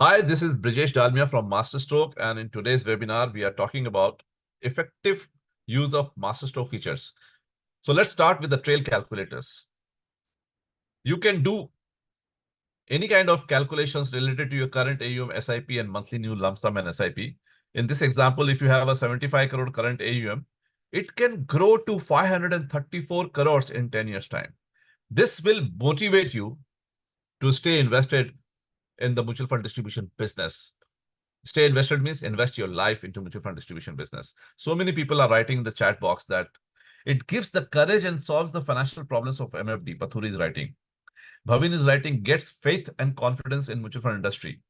Hi, this is Brijesh Dalmia from MasterStroke, and in today's webinar, we are talking about effective use of MasterStroke features. So let's start with the trail calculators. You can do any kind of calculations related to your current AUM, SIP, and monthly new lump sum and SIP. In this example, if you have a 75 crore current AUM, it can grow to 534 crores in 10 years' time. This will motivate you to stay invested in the mutual fund distribution business. Stay invested means invest your life into mutual fund distribution business. So many people are writing in the chat box that it gives the courage and solves the financial problems of MFD. Pathuri is writing. Bhavin is writing, gets faith and confidence in mutual fund industry.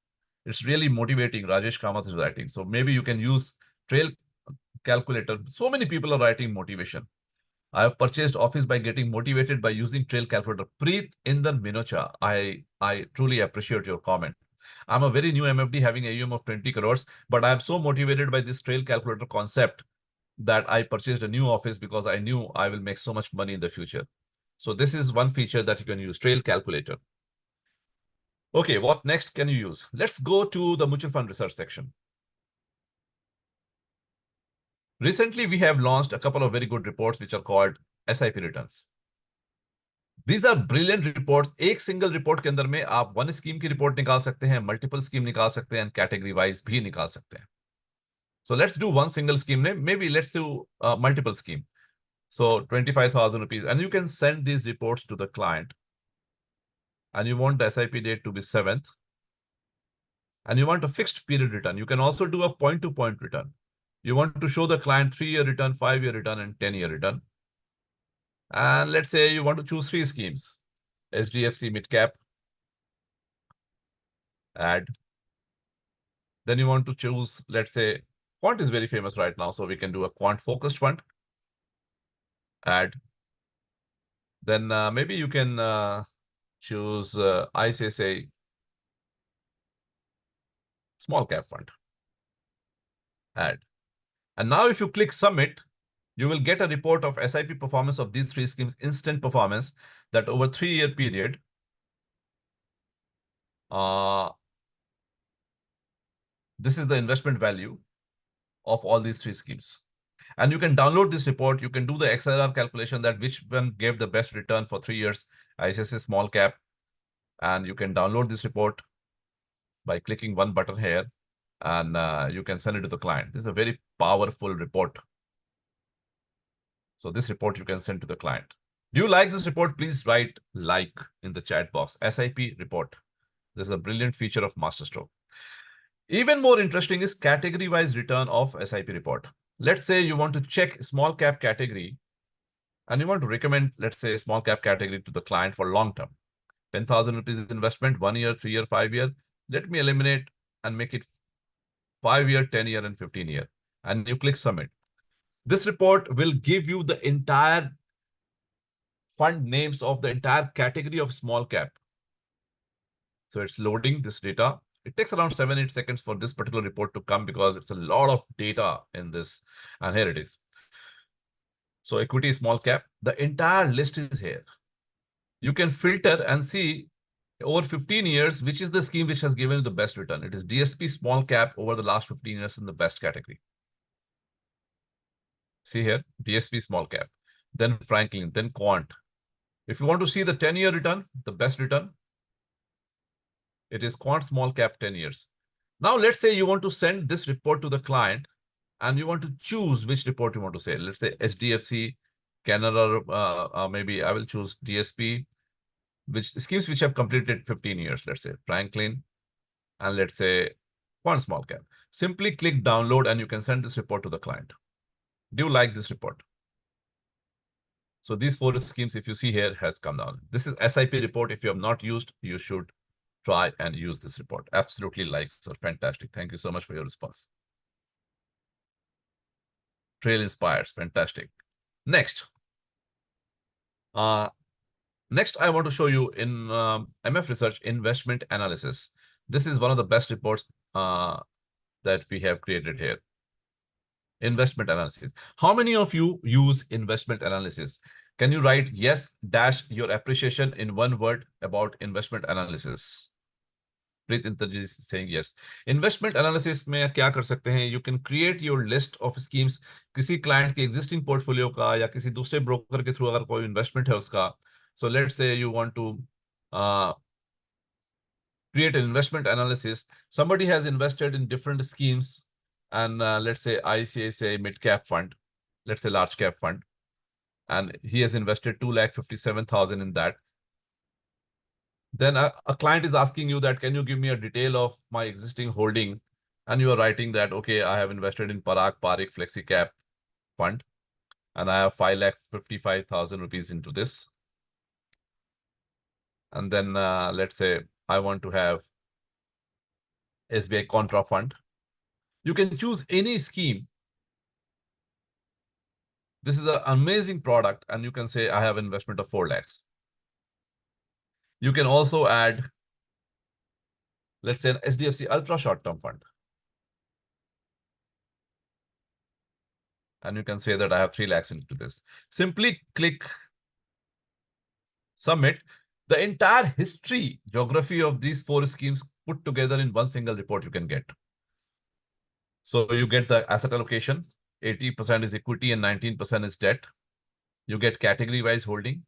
It's really motivating. Rajesh Kamath is writing. So maybe you can use trail calculator. So many people are writing motivation. I have purchased office by getting motivated by using trail calculator. Preet Indan Minocha, I truly appreciate your comment. I'm a very new MFD having AUM of 20 crores, but I am so motivated by this trail calculator concept that I purchased a new office because I knew I will make so much money in the future. So this is one feature that you can use, trail calculator. Okay, what next can you use? Let's go to the mutual fund research section. Recently, we have launched a couple of very good reports which are called SIP returns. These are brilliant reports. एक single report के अंदर में आप one scheme की report निकाल सकते हैं, multiple scheme निकाल सकते हैं, कैटेगरी वाइज भी निकाल सकते हैं. So let's do one single scheme name. Maybe let's do multiple scheme. So 25,000 rupees, and you can send these reports to the client. And you want the SIP date to be 7th. And you want a fixed period return. You can also do a point-to-point return. You want to show the client 3-year return, 5-year return, and 10-year return. And let's say you want to choose 3 schemes. SDFC mid-cap, add. Then you want to choose, let's say, quant is very famous right now, so we can do a quant focused fund, add. Then maybe you can choose ICICI small cap fund, add. And now if you click submit, you will get a report of SIP performance of these 3 schemes, instant performance, that over 3-year period, this is the investment value of all these 3 schemes. And you can download this report. You can do the XLR calculation that which one gave the best return for 3 years, ICICI small cap. And you can download this report by clicking one button here, and you can send it to the client. This is a very powerful report. So this report you can send to the client. Do you like this report? Please write like in the chat box. SIP report. This is a brilliant feature of MasterStroke. Even more interesting is category-wise return of SIP report. Let's say you want to check small cap category and you want to recommend, let's say, small cap category to the client for long term. 10,000 rupees investment, 1 year, 3 year, 5 year. Let me eliminate and make it 5 year, 10 year, and 15 year. And you click submit. This report will give you the entire fund names of the entire category of small cap. So it's loading this data. It takes around 7-8 seconds for this particular report to come because it's a lot of data in this. And here it is. So equity small cap, the entire list is here. You can filter and see over 15 years, which is the scheme which has given you the best return. It is DSP small cap over the last 15 years in the best category. See here, DSP small cap, then Franklin, then Quant. If you want to see the 10-year return, the best return, it is Quant small cap 10 years. Now, let's say you want to send this report to the client and you want to choose which report you want to say. Let's say SDFC, Canada, maybe I will choose DSP, which schemes which have completed 15 years, let's say Franklin, and let's say Quant small cap. Simply click download and you can send this report to the client. Do you like this report? So these 4 schemes, if you see here, has come down. This is SIP report. If you have not used, you should try and use this report. Absolutely like, sir. Fantastic. Thank you so much for your response. Trail inspires. Fantastic. Next. Next, I want to show you in MF Research investment analysis. This is one of the best reports that we have created here. Investment analysis. How many of you use investment analysis? Can you write yes dash your appreciation in one word about investment analysis? Preet Intarji is saying yes. Investment analysis में क्या कर सकते हैं? You can create your list of schemes. किसी client के existing portfolio का या किसी दूसरे broker के through अगर कोई investment है उसका. So let's say you want to uh, create an investment analysis. Somebody has invested in different schemes, and let's say ICICI mid cap fund, let's say large cap fund, and he has invested 2,57,000 in that. Then a client is asking you that, can you give me a detail of my existing holding? And you are writing that, okay, I have invested in Parag Parik Flexi Cap fund, and I have 5,55,000 rupees into this. And then let's say I want to have SBI Contra fund. You can choose any scheme. This is an amazing product, and you can say I have investment of 4 lakhs. You can also add, let's say, an SDFC ultra short-term fund. And you can say that I have 3 lakhs into this. Simply click submit. The entire history, geography of these 4 schemes put together in one single report you can get. So you get the asset allocation, 80% is equity and 19% is debt. You get category-wise holding.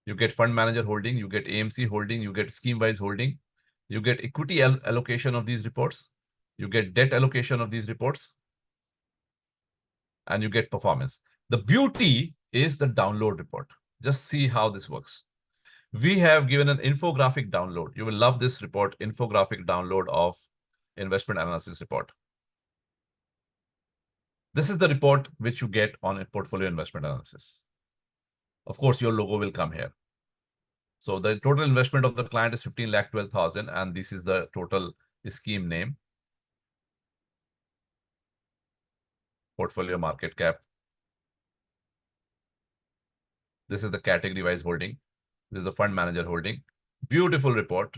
You get fund manager holding, you get AMC holding, you get scheme-wise holding. You get equity allocation of these reports. You get debt allocation of these reports. And you get performance. The beauty is the download report. Just see how this works. We have given an infographic download. You will love this report, infographic download of investment analysis report. This is the report which you get on a portfolio investment analysis. Of course, your logo will come here. So the total investment of the client is 15,12,000, and this is the total scheme name. Portfolio market cap. This is the category-wise holding. This is the fund manager holding. Beautiful report.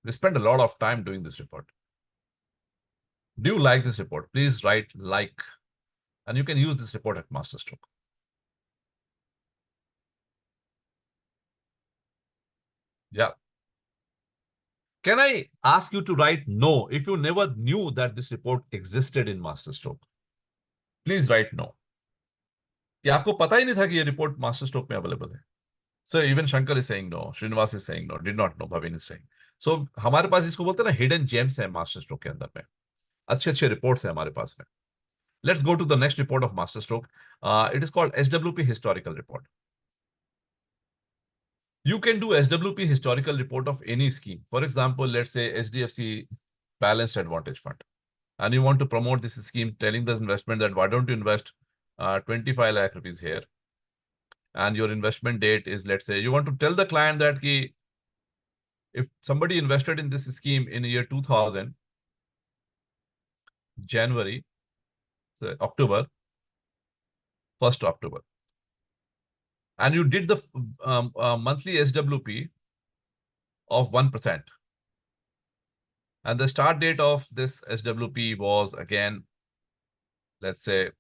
We spent a lot of time doing this report. Do you like this report? Please write like, and you can use this report at MasterStroke. Yeah. Can I ask you to write no if you never knew that this report existed in MasterStroke? Please write no. कि आपको पता ही नहीं था कि ये report MasterStroke में available है. So even Shankar is saying no, Srinivas is saying no, did not know, Bhavin is saying. So हमारे पास इसको बोलते हैं ना hidden gems है MasterStroke के अंदर में. अच्छे reports हैं हमारे पास में. Let's go to the next report of MasterStroke. It is called SWP historical report. You can do SWP historical report of any scheme. For example, let's say SDFC Balanced Advantage Fund. And you want to promote this scheme, telling the investment that why don't you invest 25 lakh rupees here? And your investment date is, let's say, you want to tell the client that if somebody invested in this scheme in the year 2000, January, so October, 1st October, and you did the monthly SWP of 1%. And the start date of this SWP was, again, let's say,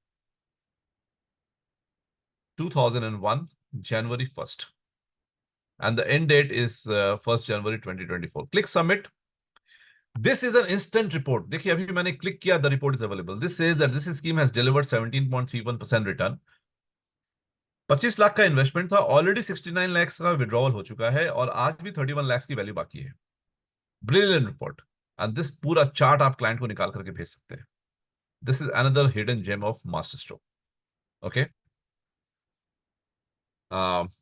2001, January 1st. And the end date is 1st January 2024. Click submit. This is an instant report. देखिए अभी मैंने click किया, the report is available. This says that this scheme has delivered 17.31% return. 25 lakh का investment था, already 69 lakh का withdrawal हो चुका है और आज भी 31 लाख की वैल्यू बाकी है. Brilliant report. एंड दिस पूरा चार्ट आप क्लाइंट को निकाल करके भेज सकते हैं. This is another hidden gem of Masterstroke. Okay,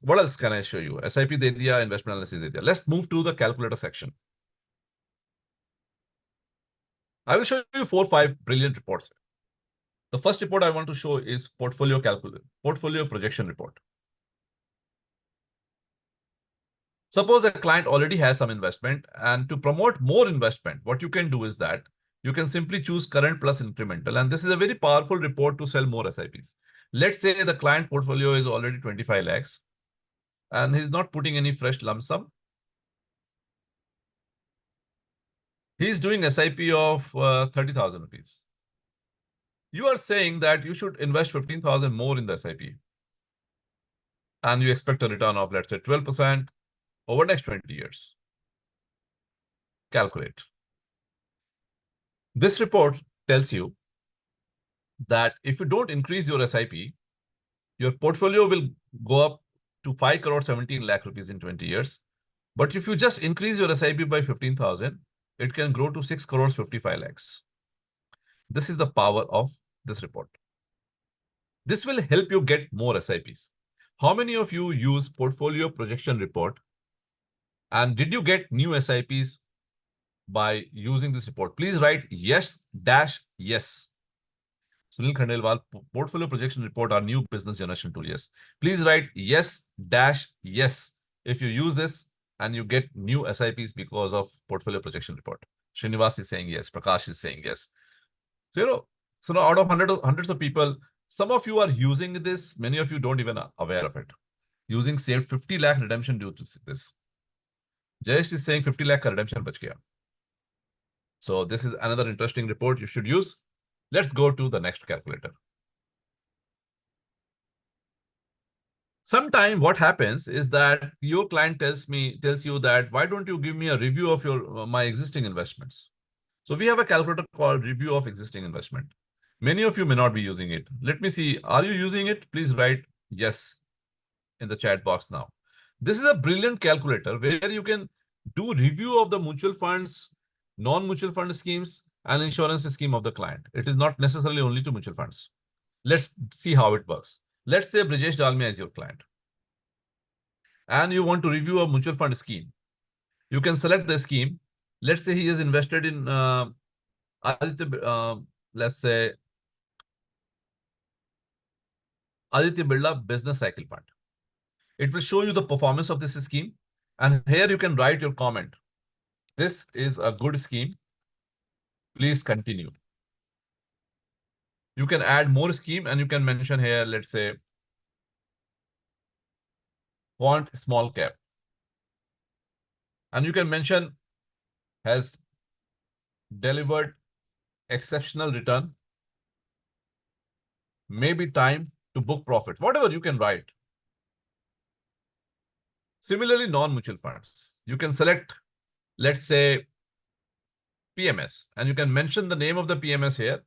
what else can I show you? SIP दे दिया, इन्वेस्टमेंट एनालिसिस दे दिया. Let's move to the calculator section. I will show you 4-5 brilliant reports. The first report I want to show is portfolio projection report. Suppose a client already has some investment, and to promote more investment, what you can do is that you can simply choose current plus incremental, and this is a very powerful report to sell more SIPs. Let's say the client portfolio is already 25 lakhs, and he's not putting any fresh lump sum. He's doing SIP of 30,000 rupees. You are saying that you should invest 15,000 more in the SIP, and you expect a return of, let's say, 12% over next 20 years. calculate. This report tells you that if you don't increase your SIP, your portfolio will go up to 5 crore 17 lakh rupees in 20 years. But if you just increase your SIP by 15,000, it can grow to 6 crores 55 lakhs. This is the power of this report. This will help you get more SIPs. How many of you use portfolio projection report? And did you get new SIPs by using this report? Please write yes dash yes. Sunil Khandelwal, portfolio projection report, our new business generation tool. Yes. Please write yes dash yes if you use this and you get new SIPs because of portfolio projection report. Srinivas is saying yes. Prakash is saying yes. So now out of hundreds of people, some of you are using this. Many of you don't even aware of it. Using saved 50 lakh redemption due to this. Jayesh is saying 50 lakh redemption bach gaya. So this is another interesting report you should use. Let's go to the next calculator. Sometime what happens is that your client tells you that, why don't you give me a review of my existing investments? So we have a calculator called review of existing investment. Many of you may not be using it. Let me see. Are you using it? Please write yes in the chat box now. This is a brilliant calculator where you can do review of the mutual funds, non-mutual fund schemes, and insurance scheme of the client. It is not necessarily only to mutual funds. Let's see how it works. Let's say Brijesh Dalmia is your client and you want to review a mutual fund scheme. You can select the scheme. Let's say he is invested in let's say Aditya Birla Business Cycle Fund. It will show you the performance of this scheme. And here you can write your comment. This is a good scheme. Please continue. You can add more scheme and you can mention here, let's say, quant small cap. And you can mention has delivered exceptional return, maybe time to book profit, whatever you can write. Similarly, non-mutual funds. You can select, let's say, PMS, and you can mention the name of the PMS here.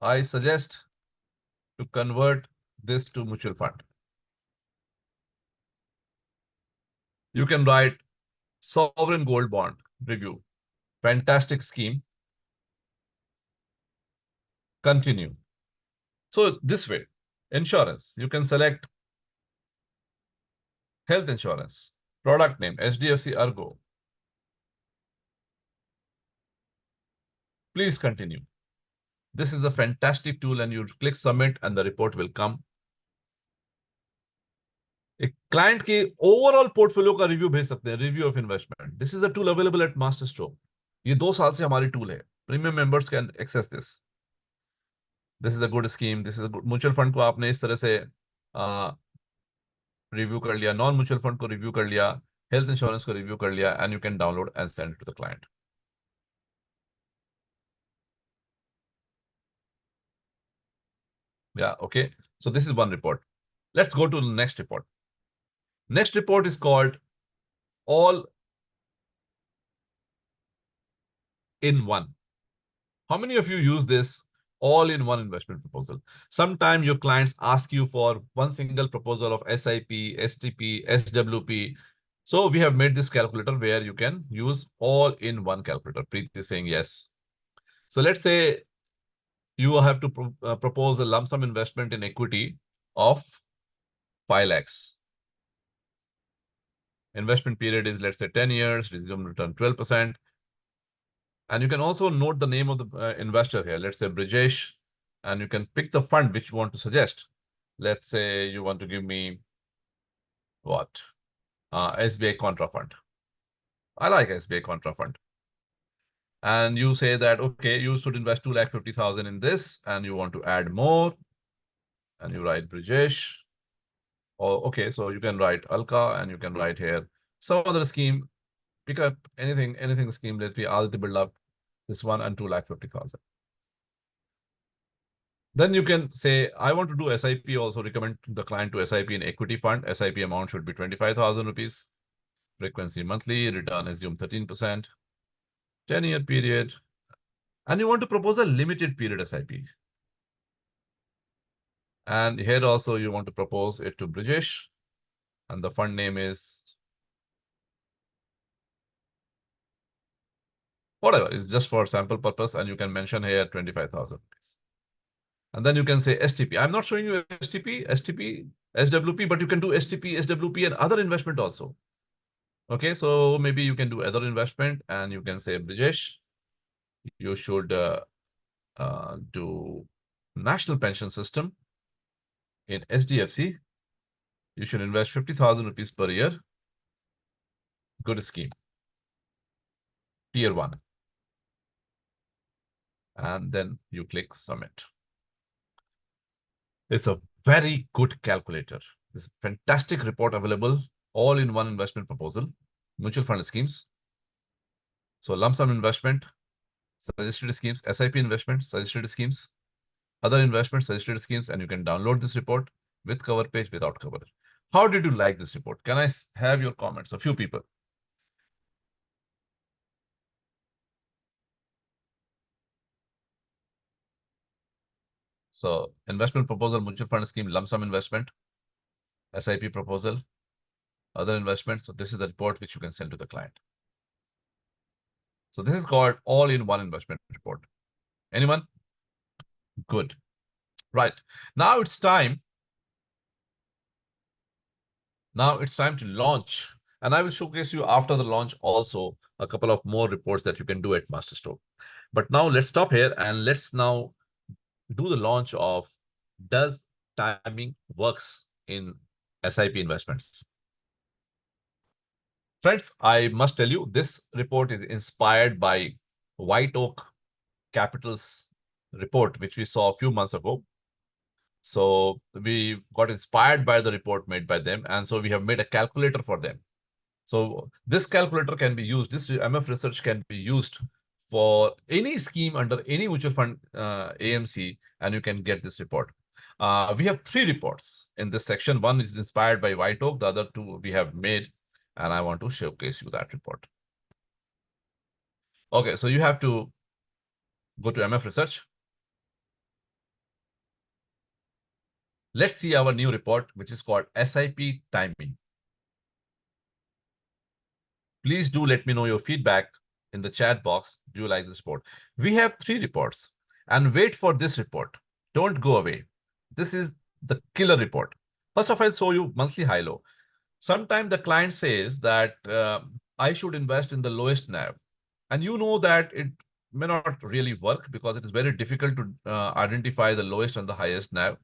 I suggest to convert this to mutual fund. You can write sovereign gold bond review. Fantastic scheme. Continue. So this way, insurance, you can select health insurance, product name, HDFC Ergo. Please continue. This is a fantastic tool and you click submit and the report will come. एक client के overall portfolio का review भेज सकते हैं, review of investment. This is a tool available at Masterstroke. ये 2 साल से हमारी टूल है. Premium members can access this. This is a good scheme. This is a good mutual fund को आपने इस तरह से रिव्यू कर लिया, नॉन म्यूचुअल फंड को रिव्यू कर लिया, हेल्थ इंश्योरेंस को रिव्यू कर लिया, and you can download and send to the client. Yeah, okay. So this is one report. Let's go to the next report. Next report is called all in one. How many of you use this all-in-one investment proposal? Sometimes your clients ask you for one single proposal of SIP, STP, SWP. So we have made this calculator where you can use all-in-one calculator. Preet is saying yes. So let's say you have to propose a lump sum investment in equity of 5 lakhs. Investment period is, let's say, 10 years, resume return 12%. And you can also note the name of the investor here. Let's say Brijesh, and you can pick the fund which you want to suggest. Let's say you want to give me what? SBI Contra Fund. I like SBI Contra Fund. And you say that, okay, you should invest 2,50,000 in this, and you want to add more. And you write Brijesh. Or, okay, so you can write Alka, and you can write here some other scheme. Pick up anything scheme. Let me Aditya Birla, this one, and 2,50,000. Then you can say, I want to do SIP also, recommend the client to SIP in equity fund. SIP amount should be 25,000 rupees. Frequency monthly, return assume 13%, 10-year period. And you want to propose a limited period SIP. And here also you want to propose it to Brijesh. And the fund name is whatever, it's just for sample purpose. And you can mention here 25,000 rupees. And then you can say STP. I'm not showing you STP, STP, SWP, but you can do STP, SWP, and other investment also. Okay, so maybe you can do other investment and you can say, Brijesh, you should do national pension system in SDFC. You should invest 50,000 rupees per year. Good scheme. Tier 1. And then you click submit. It's a very good calculator. It's a fantastic report available, all in one investment proposal, mutual fund schemes. So lump sum investment, suggested schemes, SIP investment, suggested schemes, other investment, suggested schemes, and you can download this report with cover page, without cover. How did you like this report? Can I have your comments? A few people. So investment proposal, mutual fund scheme, lump sum investment, SIP proposal, other investments. So this is the report which you can send to the client. So this is called all-in-one investment report. Anyone? Good. Right. Now it's time. Now it's time to launch. And I will showcase you after the launch also a couple of more reports that you can do at MasterStroke. But now let's stop here and let's now do the launch of does timing works in SIP investments. Friends, I must tell you, this report is inspired by White Oak Capital's report, which we saw a few months ago. So we got inspired by the report made by them. And so we have made a calculator for them. So this calculator can be used, this MF research can be used for any scheme under any mutual fund AMC, and you can get this report. We have 3 reports in this section. One is inspired by White Oak, the other 2 we have made, and I want to showcase you that report. Okay, so you have to go to MF research. Let's see our new report, which is called SIP timing. Please do let me know your feedback in the chat box. Do you like this report? We have 3 reports, and wait for this report. Don't go away. This is the killer report. First of all, I'll show you monthly high-low. Sometimes the client says that I should invest in the lowest NAV. And you know that it may not really work because it is very difficult to identify the lowest and the highest NAV.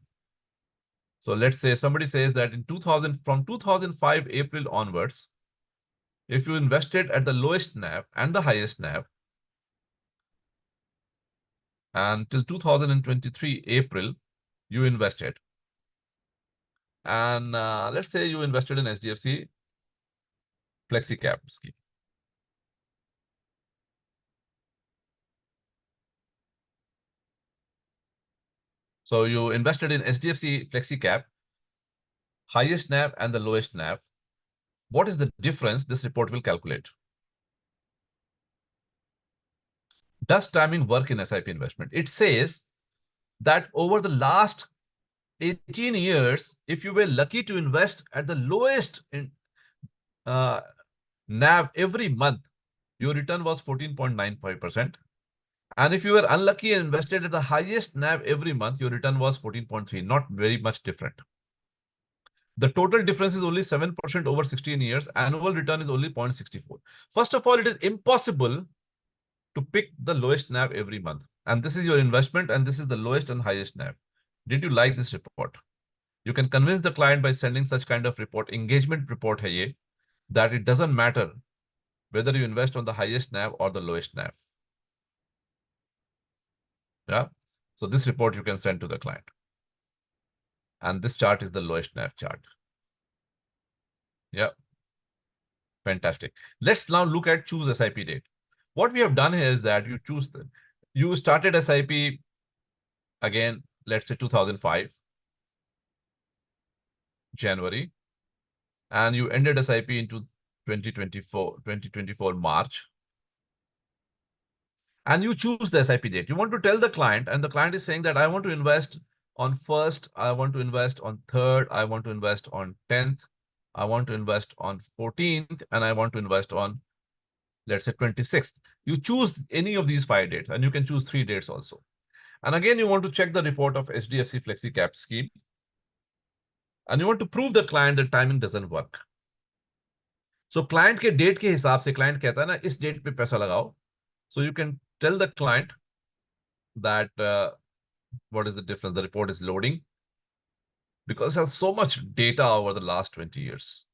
So let's say somebody says that in 2000, from 2005 April onwards, if you invested at the lowest NAV and the highest NAV, and till 2023 April, you invested. And let's say you invested in SDFC Flexi Cap scheme. So you invested in SDFC Flexi Cap, highest NAV and the lowest NAV. What is the difference? This report will calculate. Does timing work in SIP investment? It says that over the last 18 years, if you were lucky to invest at the lowest NAV every month, your return was 14.95%. And if you were unlucky and invested at the highest NAV every month, your return was 14.3, not very much different. The total difference is only 7% over 16 years. Annual return is only 0.64. First of all, it is impossible to pick the lowest NAV every month. And this is your investment, and this is the lowest and highest NAV. Did you like this report? You can convince the client by sending such kind of report, engagement report hai ye, that it doesn't matter whether you invest on the highest NAV or the lowest NAV. Yeah. So this report you can send to the client. And this chart is the lowest NAV chart. Yeah. Fantastic. Let's now look at choose SIP date. What we have done here is that you started SIP again, let's say 2005, January, and you ended SIP into 2024 March, and you choose the SIP date. You want to tell the client, and the client is saying that I want to invest on 1st, I want to invest on 3rd, I want to invest on 10th, I want to invest on 14th, and I want to invest on, let's say, 26th. You choose any of these 5 dates, and you can choose 3 dates also. And again, you want to check the report of HDFC Flexi Cap scheme, and you want to prove the client that timing doesn't work. So client के date के हिसाब से client कहता है ना इस date पे पैसा लगाओ. So you can tell the client that what is the difference? The report is loading because it has so much data over the last 20 years.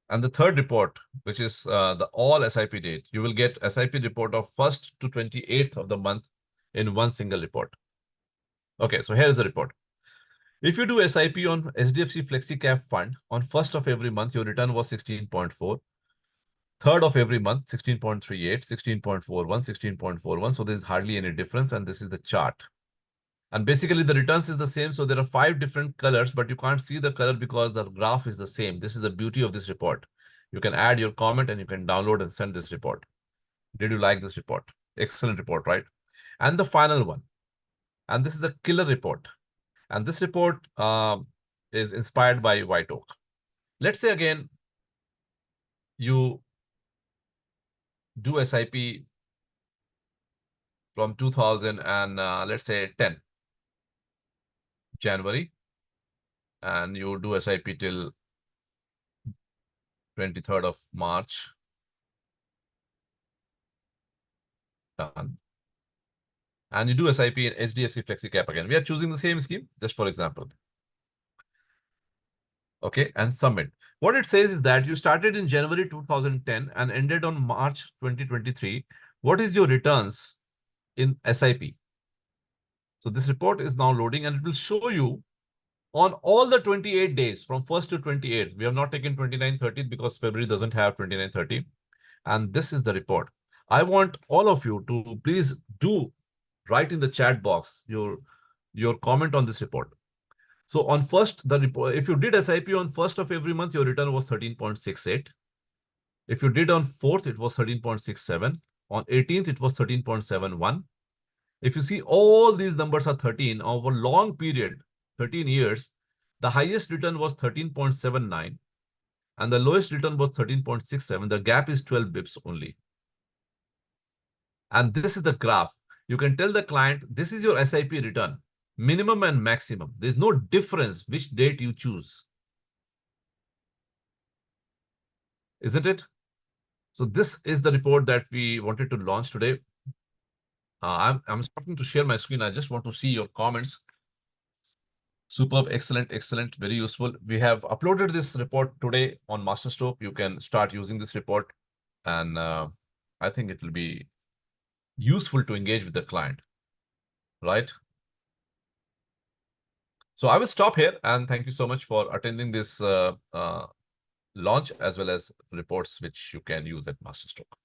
And the third report, which is the all SIP date, you will get SIP report of 1st to 28th of the month in one single report. Okay, so here is the report. If you do SIP on HDFC Flexi Cap Fund on 1st of every month, your return was 16.4. 3rd of every month, 16.38, 16.41, 16.41. So there's hardly any difference. And this is the chart. And basically the returns is the same. So there are 5 different colors, but you can't see the color because the graph is the same. This is the beauty of this report. You can add your comment and you can download and send this report. Did you like this report? Excellent report, right? And the final one. And this is the killer report. And this report is inspired by White Oak. Let's say again, you do SIP from 2000 and let's say 10 January, and you do SIP till 23rd of March. Done. And you do SIP in HDFC Flexi Cap again. We are choosing the same scheme, just for example. Okay, and submit. What it says is that you started in January 2010 and ended on March 2023. What is your returns in SIP? So this report is now loading and it will show you on all the 28 days from 1st to 28th. We have not taken 29, 30th because February doesn't have 29, 30. And this is the report. I want all of you to please do write in the chat box your comment on this report. So on 1st, the report, if you did SIP on 1st of every month, your return was 13.68. If you did on 4th, it was 13.67. On 18th, it was 13.71. If you see all these numbers are 13 over a long period, 13 years, the highest return was 13.79 and the lowest return was 13.67. The gap is 12 bips only. And this is the graph. You can tell the client, this is your SIP return, minimum and maximum. There's no difference which date you choose. Isn't it? So this is the report that we wanted to launch today. I'm starting to share my screen. I just want to see your comments. Superb, excellent, excellent, very useful. We have uploaded this report today on MasterStroke. You can start using this report, and I think it will be useful to engage with the client, right? So I will stop here, and thank you so much for attending this launch as well as reports which you can use at MasterStroke.